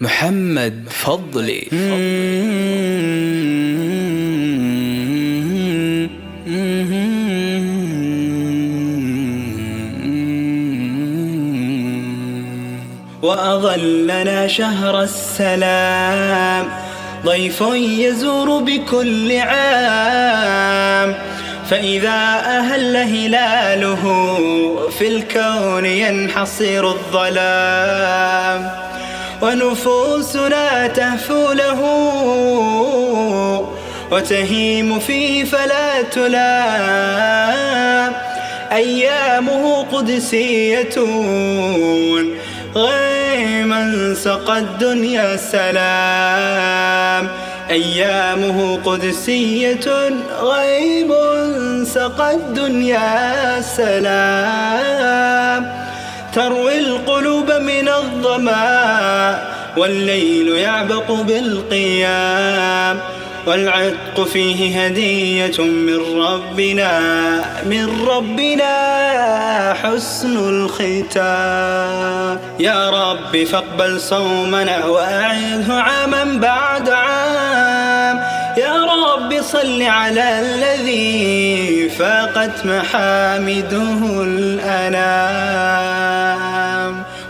محمد فضلي. وأظلنا شهر السلام ضيف يزور بكل عام، فإذا أهل هلاله في الكون ينحصر الظلام، ونفوسنا تهفو له وتهيم فيه فلا تلام. أيامه قدسية غيما سقى الدنيا سلام، أيامه قدسية غيم سقى الدنيا سلام، تروي القلوب من الظما والليل يعبق بالقيام، والعتق فيه هدية من ربنا حسن الختام. يا رب فاقبل صومنا وأعده عاما بعد عام، يا رب صل على الذي فاقت محامده الأنام.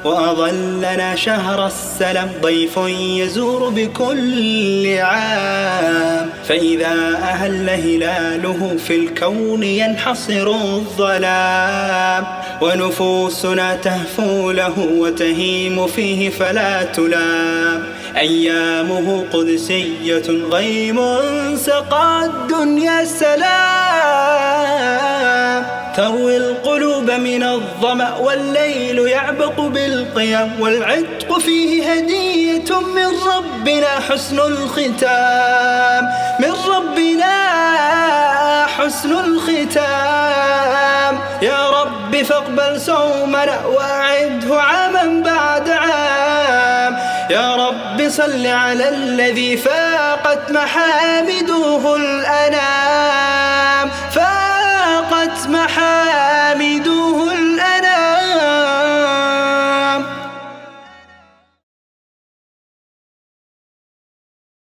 وأظلنا شهر السلام ضيف يزور بكل عام، فإذا أهل هلاله في الكون ينحصر الظلام، ونفوسنا تهفو له وتهيم فيه فلا تلام. أيامه قدسية غيم سقى الدنيا سلام، تروي القلوب من الظمأ والليل يعبق بالقيام، والعتق فيه هدية من ربنا حسن الختام، من ربنا حسن الختام. يا رب فاقبل صومنا وأعده عاما بعد عام، يا رب صل على الذي فاقت محامده الأنام.